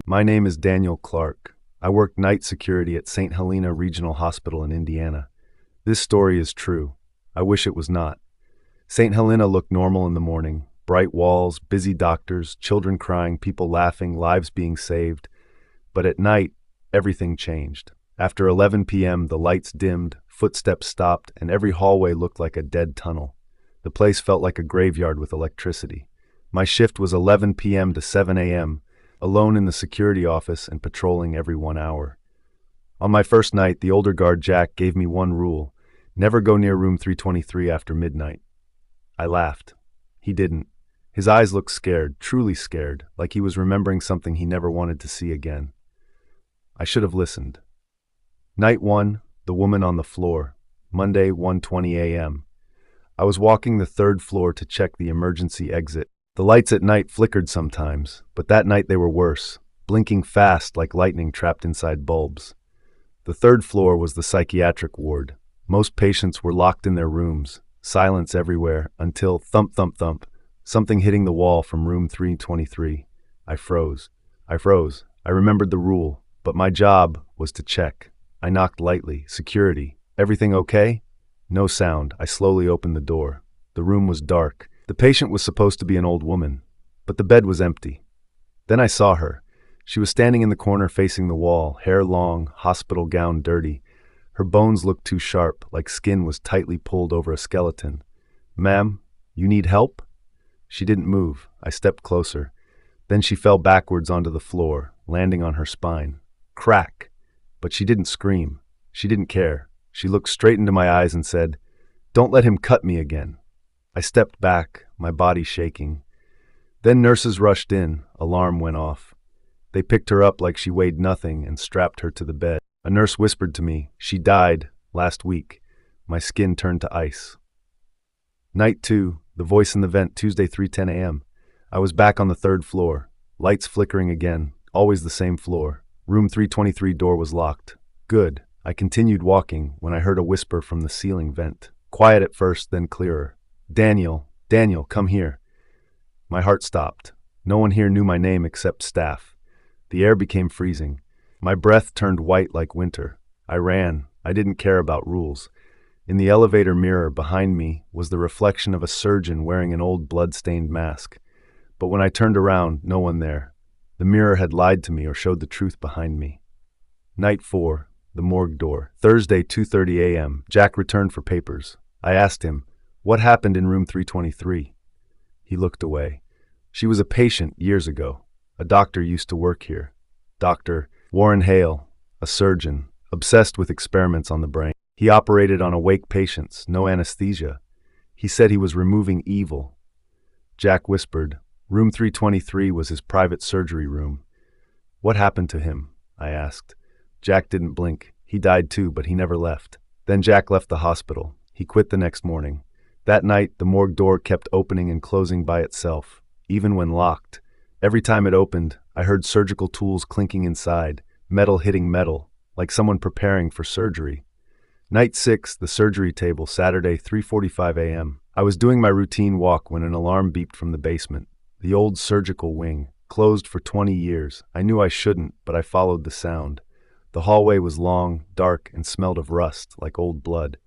My name is Daniel Clark. I work night security at St. Helena Regional Hospital in Indiana. This story is true. I wish it was not. St. Helena looked normal in the morning. Bright walls, busy doctors, children crying, people laughing, lives being saved. But at night, everything changed. After 11 p.m., the lights dimmed, footsteps stopped, and every hallway looked like a dead tunnel. The place felt like a graveyard with electricity. My shift was 11 p.m. to 7 a.m., alone in the security office and patrolling every 1 hour. On my first night, the older guard Jack gave me one rule: never go near room 323 after midnight. I laughed. He didn't. His eyes looked scared, truly scared, like he was remembering something he never wanted to see again. I should have listened. Night 1, the woman on the floor, Monday, 1:20 a.m. I was walking the third floor to check the emergency exit. The lights at night flickered sometimes, but that night they were worse, blinking fast like lightning trapped inside bulbs. The third floor was the psychiatric ward. Most patients were locked in their rooms, silence everywhere, until thump, thump, thump, something hitting the wall from room 323. I froze. I remembered the rule, but my job was to check. I knocked lightly. Security. Everything okay? No sound. I slowly opened the door. The room was dark. The patient was supposed to be an old woman, but the bed was empty. Then I saw her. She was standing in the corner facing the wall, hair long, hospital gown dirty. Her bones looked too sharp, like skin was tightly pulled over a skeleton. "Ma'am, you need help?" She didn't move. I stepped closer. Then she fell backwards onto the floor, landing on her spine. Crack! But she didn't scream. She didn't care. She looked straight into my eyes and said, "Don't let him cut me again." I stepped back, my body shaking. Then nurses rushed in. Alarm went off. They picked her up like she weighed nothing and strapped her to the bed. A nurse whispered to me, "She died last week." My skin turned to ice. Night 2, the voice in the vent, Tuesday, 3:10 a.m. I was back on the third floor. Lights flickering again, always the same floor. Room 323 door was locked. Good. I continued walking when I heard a whisper from the ceiling vent. Quiet at first, then clearer. Daniel, come here." My heart stopped. No one here knew my name except staff. The air became freezing. My breath turned white like winter. I ran. I didn't care about rules. In the elevator mirror behind me was the reflection of a surgeon wearing an old blood-stained mask. But when I turned around, no one there. The mirror had lied to me or showed the truth behind me. Night 4, the morgue door. Thursday, 2:30 a.m. Jack returned for papers. I asked him, "What happened in room 323? He looked away. "She was a patient years ago. A doctor used to work here. Dr. Warren Hale, a surgeon, obsessed with experiments on the brain. He operated on awake patients, no anesthesia. He said he was removing evil." Jack whispered. Room 323 was his private surgery room. "What happened to him?" I asked. Jack didn't blink. He died too, but he never left. Then Jack left the hospital. He quit the next morning. That night, the morgue door kept opening and closing by itself, even when locked. Every time it opened, I heard surgical tools clinking inside, metal hitting metal, like someone preparing for surgery. Night 6, the surgery table, Saturday, 3:45 a.m. I was doing my routine walk when an alarm beeped from the basement. The old surgical wing, closed for 20 years. I knew I shouldn't, but I followed the sound. The hallway was long, dark, and smelled of rust, like old blood.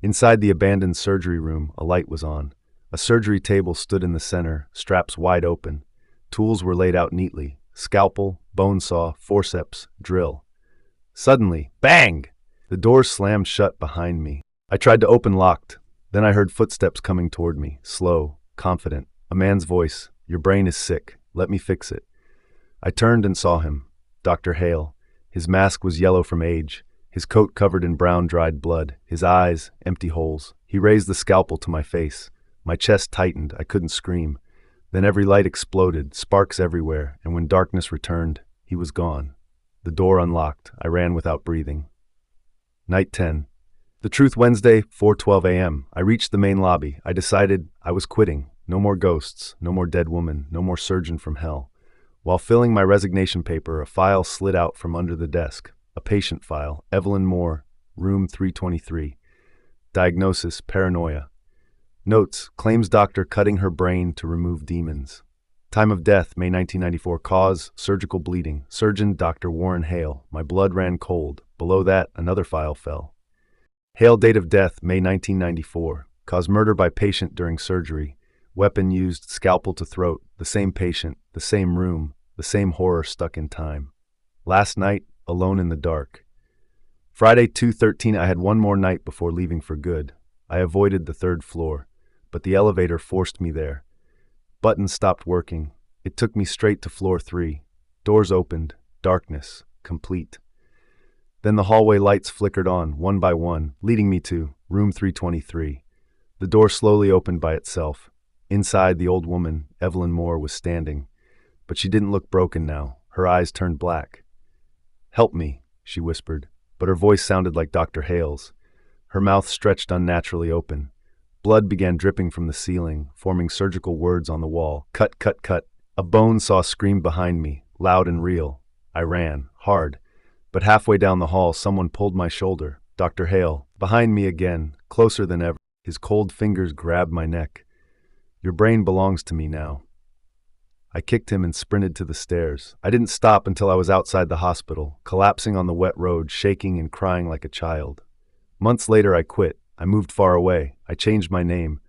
Inside the abandoned surgery room, a light was on. A surgery table stood in the center, straps wide open. Tools were laid out neatly: scalpel, bone saw, forceps, drill. Suddenly, bang! The door slammed shut behind me. I tried to open locked. Then I heard footsteps coming toward me, slow, confident. A man's voice, "Your brain is sick. Let me fix it." I turned and saw him, Dr. Hale. His mask was yellow from age, his coat covered in brown dried blood, his eyes empty holes. He raised the scalpel to my face. My chest tightened. I couldn't scream. Then every light exploded, sparks everywhere, and when darkness returned, he was gone. The door unlocked. I ran without breathing. Night 10. The Truth, Wednesday, 4:12 a.m. I reached the main lobby. I decided I was quitting. No more ghosts, no more dead woman, no more surgeon from hell. While filling my resignation paper, a file slid out from under the desk. A patient file, Evelyn Moore, room 323. Diagnosis, paranoia. Notes, claims doctor cutting her brain to remove demons. Time of death, May 1994. Cause, surgical bleeding. Surgeon, Dr. Warren Hale. My blood ran cold. Below that, another file fell. Hale, date of death, May 1994. Cause, murder by patient during surgery. Weapon used, scalpel to throat. The same patient, the same room, the same horror stuck in time. Last night, alone in the dark. Friday, 2/13. I had one more night before leaving for good. I avoided the 3rd floor, but the elevator forced me there. Buttons stopped working. It took me straight to floor 3. Doors opened. Darkness. Complete. Then the hallway lights flickered on, one by one, leading me to room 323. The door slowly opened by itself. Inside, the old woman, Evelyn Moore, was standing. But she didn't look broken now. Her eyes turned black. "Help me," she whispered, but her voice sounded like Dr. Hale's. Her mouth stretched unnaturally open. Blood began dripping from the ceiling, forming surgical words on the wall. "Cut, cut, cut." A bone saw screamed behind me, loud and real. I ran, hard. But halfway down the hall, someone pulled my shoulder. Dr. Hale, behind me again, closer than ever. His cold fingers grabbed my neck. "Your brain belongs to me now." I kicked him and sprinted to the stairs. I didn't stop until I was outside the hospital, collapsing on the wet road, shaking and crying like a child. Months later, I quit. I moved far away. I changed my name.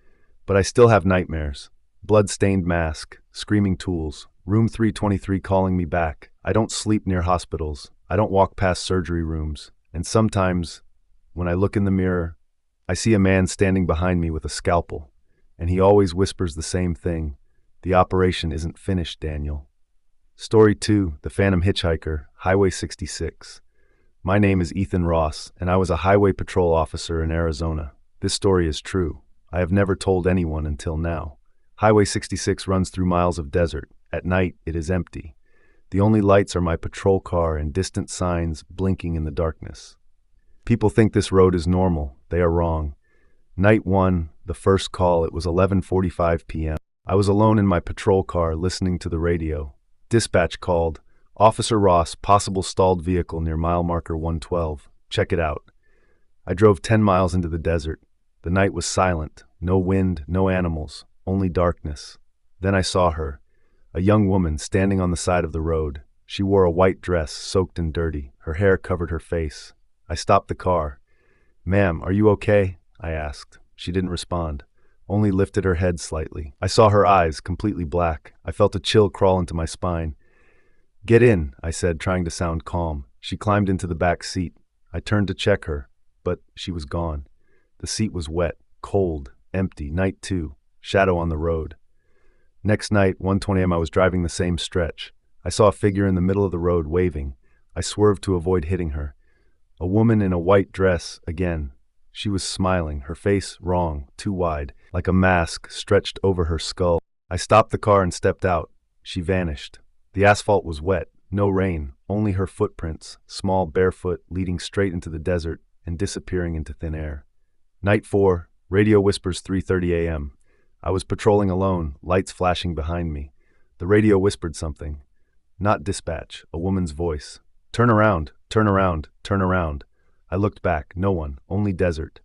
But I still have nightmares. Blood-stained mask, screaming tools, room 323 calling me back. I don't sleep near hospitals. I don't walk past surgery rooms. And sometimes, when I look in the mirror, I see a man standing behind me with a scalpel. And he always whispers the same thing. "The operation isn't finished, Daniel." Story 2, The Phantom Hitchhiker, Highway 66. My name is Ethan Ross, and I was a highway patrol officer in Arizona. This story is true. I have never told anyone until now. Highway 66 runs through miles of desert. At night, it is empty. The only lights are my patrol car and distant signs blinking in the darkness. People think this road is normal. They are wrong. Night 1, the first call, it was 11:45 p.m. I was alone in my patrol car listening to the radio. Dispatch called, "Officer Ross, possible stalled vehicle near mile marker 112. Check it out." I drove 10 miles into the desert. The night was silent. No wind, no animals, only darkness. Then I saw her, a young woman standing on the side of the road. She wore a white dress, soaked and dirty. Her hair covered her face. I stopped the car. "Ma'am, are you okay?" I asked. She didn't respond, only lifted her head slightly. I saw her eyes, completely black. I felt a chill crawl into my spine. "Get in," I said, trying to sound calm. She climbed into the back seat. I turned to check her, but she was gone. The seat was wet, cold, empty. Night 2, shadow on the road. Next night, 1:20 a.m., I was driving the same stretch. I saw a figure in the middle of the road waving. I swerved to avoid hitting her. A woman in a white dress, again. She was smiling, her face wrong, too wide, like a mask stretched over her skull. I stopped the car and stepped out. She vanished. The asphalt was wet, no rain, only her footprints, small, barefoot, leading straight into the desert and disappearing into thin air. Night 4, radio whispers 3:30 a.m. I was patrolling alone, lights flashing behind me. The radio whispered something. Not dispatch, a woman's voice. "Turn around, turn around, turn around." I looked back, no one, only desert.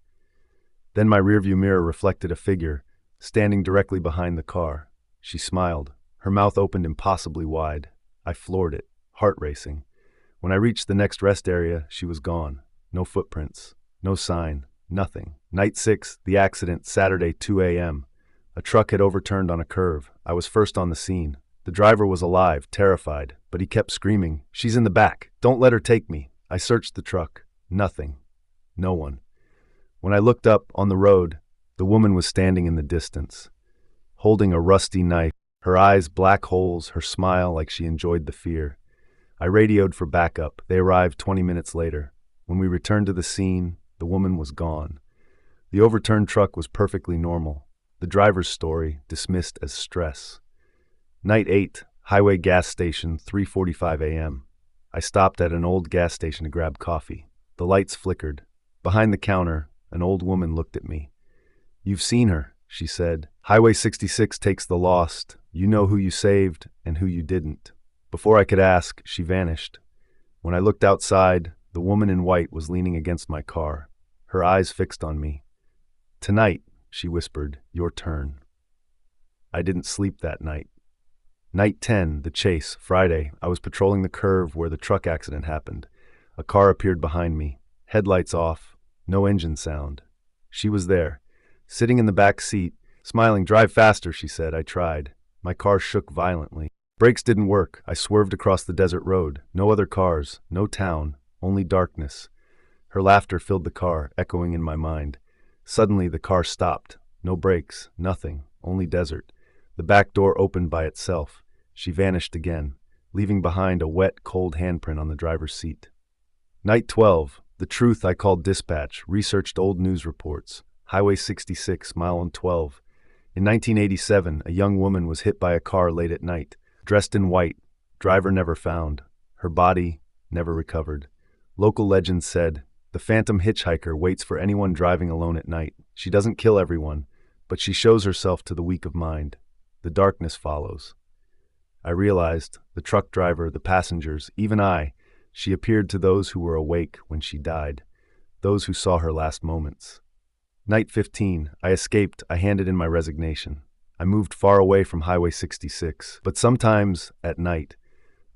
Then my rearview mirror reflected a figure, standing directly behind the car. She smiled, her mouth opened impossibly wide. I floored it, heart racing. When I reached the next rest area, she was gone. No footprints, no sign, nothing. Night 6, the accident, Saturday, 2 a.m. A truck had overturned on a curve. I was first on the scene. The driver was alive, terrified, but he kept screaming, "She's in the back. Don't let her take me." I searched the truck. Nothing. No one. When I looked up, on the road, the woman was standing in the distance, holding a rusty knife, her eyes black holes, her smile like she enjoyed the fear. I radioed for backup. They arrived 20 minutes later. When we returned to the scene, the woman was gone. The overturned truck was perfectly normal. The driver's story dismissed as stress. Night 8, highway gas station, 3:45 a.m. I stopped at an old gas station to grab coffee. The lights flickered. Behind the counter, an old woman looked at me. "You've seen her," she said. "Highway 66 takes the lost. You know who you saved and who you didn't." Before I could ask, she vanished. When I looked outside, the woman in white was leaning against my car, her eyes fixed on me. "Tonight," she whispered, "your turn." I didn't sleep that night. Night 10, the chase, Friday. I was patrolling the curve where the truck accident happened. A car appeared behind me. Headlights off. No engine sound. She was there, sitting in the back seat, smiling. "Drive faster," she said. I tried. My car shook violently. Brakes didn't work. I swerved across the desert road. No other cars, no town, only darkness. Her laughter filled the car, echoing in my mind. Suddenly, the car stopped. No brakes, nothing, only desert. The back door opened by itself. She vanished again, leaving behind a wet, cold handprint on the driver's seat. Night 12. The truth. I called dispatch, researched old news reports. Highway 66, mile on 12. In 1987, a young woman was hit by a car late at night, dressed in white. Driver never found. Her body never recovered. Local legends said, "The phantom hitchhiker waits for anyone driving alone at night. She doesn't kill everyone, but she shows herself to the weak of mind. The darkness follows." I realized, the truck driver, the passengers, even I, she appeared to those who were awake when she died, those who saw her last moments. Night 15, I escaped. I handed in my resignation. I moved far away from Highway 66, but sometimes, at night,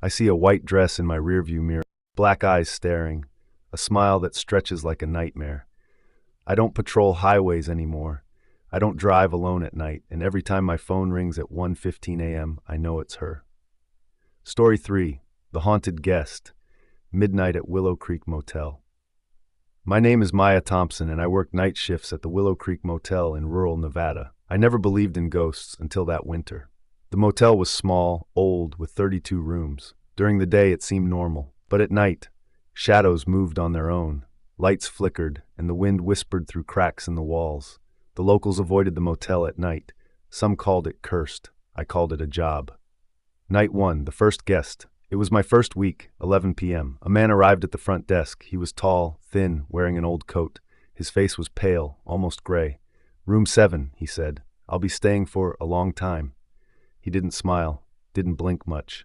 I see a white dress in my rearview mirror, black eyes staring, a smile that stretches like a nightmare. I don't patrol highways anymore. I don't drive alone at night, and every time my phone rings at 1:15 a.m., I know it's her. Story 3. The Haunted Guest. Midnight at Willow Creek Motel. My name is Maya Thompson, and I work night shifts at the Willow Creek Motel in rural Nevada. I never believed in ghosts until that winter. The motel was small, old, with 32 rooms. During the day, it seemed normal. But at night, shadows moved on their own. Lights flickered, and the wind whispered through cracks in the walls. The locals avoided the motel at night. Some called it cursed. I called it a job. Night 1, the first guest. It was my first week, 11 p.m. A man arrived at the front desk. He was tall, thin, wearing an old coat. His face was pale, almost gray. "Room 7, he said. "I'll be staying for a long time." He didn't smile, didn't blink much.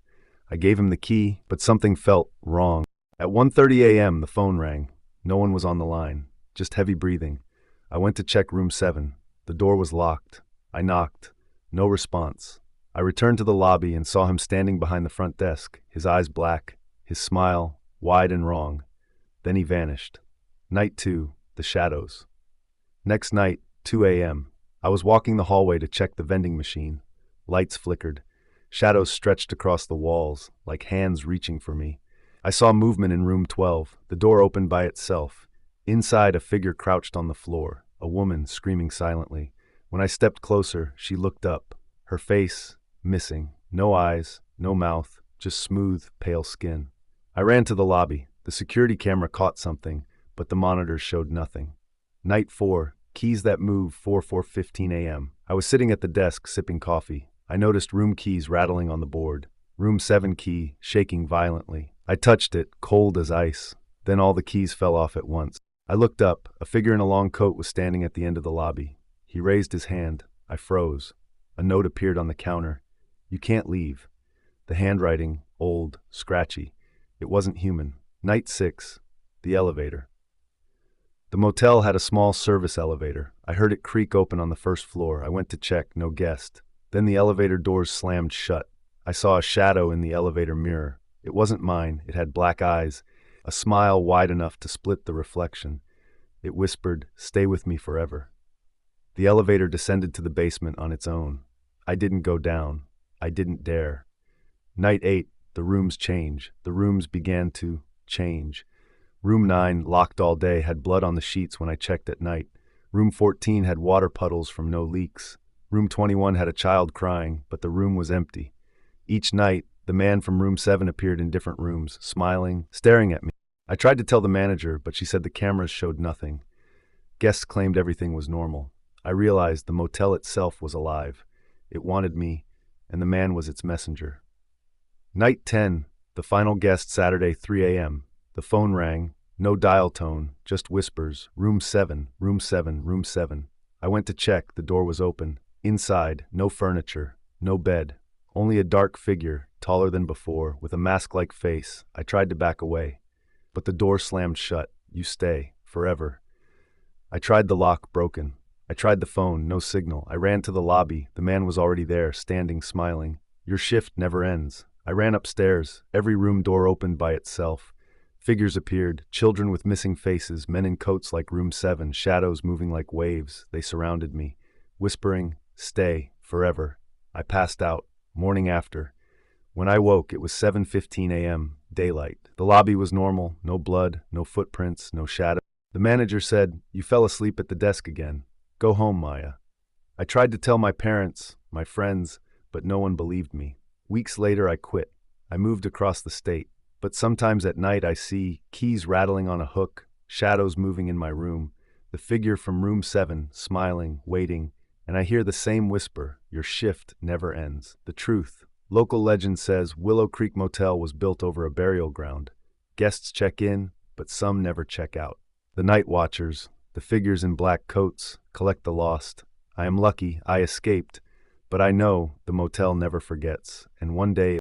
I gave him the key, but something felt wrong. At 1:30 a.m., the phone rang. No one was on the line, just heavy breathing. I went to check room 7. The door was locked. I knocked. No response. I returned to the lobby and saw him standing behind the front desk, his eyes black, his smile wide and wrong. Then he vanished. Night 2, the shadows. Next night, 2 a.m. I was walking the hallway to check the vending machine. Lights flickered. Shadows stretched across the walls, like hands reaching for me. I saw movement in room 12. The door opened by itself. Inside, a figure crouched on the floor, a woman screaming silently. When I stepped closer, she looked up. Her face, missing. No eyes, no mouth, just smooth, pale skin. I ran to the lobby. The security camera caught something, but the monitors showed nothing. Night 4, keys that move, 4:15 a.m. I was sitting at the desk, sipping coffee. I noticed room keys rattling on the board. Room 7 key, shaking violently. I touched it, cold as ice. Then all the keys fell off at once. I looked up. A figure in a long coat was standing at the end of the lobby. He raised his hand. I froze. A note appeared on the counter. "You can't leave." The handwriting, old, scratchy. It wasn't human. Night 6, the elevator. The motel had a small service elevator. I heard it creak open on the first floor. I went to check, no guest. Then the elevator doors slammed shut. I saw a shadow in the elevator mirror. It wasn't mine. It had black eyes, a smile wide enough to split the reflection. It whispered, "Stay with me forever." The elevator descended to the basement on its own. I didn't go down. I didn't dare. Night 8, the rooms change. The rooms began to change. Room 9, locked all day, had blood on the sheets when I checked at night. Room 14 had water puddles from no leaks. Room 21 had a child crying, but the room was empty. Each night, the man from room 7 appeared in different rooms, smiling, staring at me. I tried to tell the manager, but she said the cameras showed nothing. Guests claimed everything was normal. I realized the motel itself was alive. It wanted me, and the man was its messenger. Night 10, the final guest, Saturday, 3 a.m. The phone rang, no dial tone, just whispers, "Room 7, room 7, room 7. I went to check, the door was open. Inside, no furniture, no bed, only a dark figure, taller than before, with a mask-like face. I tried to back away, but the door slammed shut. "You stay, forever." I tried the lock, broken. I tried the phone, no signal. I ran to the lobby. The man was already there, standing, smiling. Your shift never ends. I ran upstairs, every room door opened by itself. Figures appeared, children with missing faces, men in coats like room 7, shadows moving like waves. They surrounded me, whispering, "Stay, forever." I passed out, morning after. When I woke, it was 7:15 a.m., daylight. The lobby was normal, no blood, no footprints, no shadow. The manager said, "You fell asleep at the desk again. Go home, Maya." I tried to tell my parents, my friends, but no one believed me. Weeks later, I quit. I moved across the state. But sometimes at night I see keys rattling on a hook, shadows moving in my room, the figure from room 7, smiling, waiting, and I hear the same whisper, "Your shift never ends." The truth. Local legend says Willow Creek Motel was built over a burial ground. Guests check in, but some never check out. The night watchers, the figures in black coats, collect the lost. I am lucky, I escaped, but I know the motel never forgets, and one day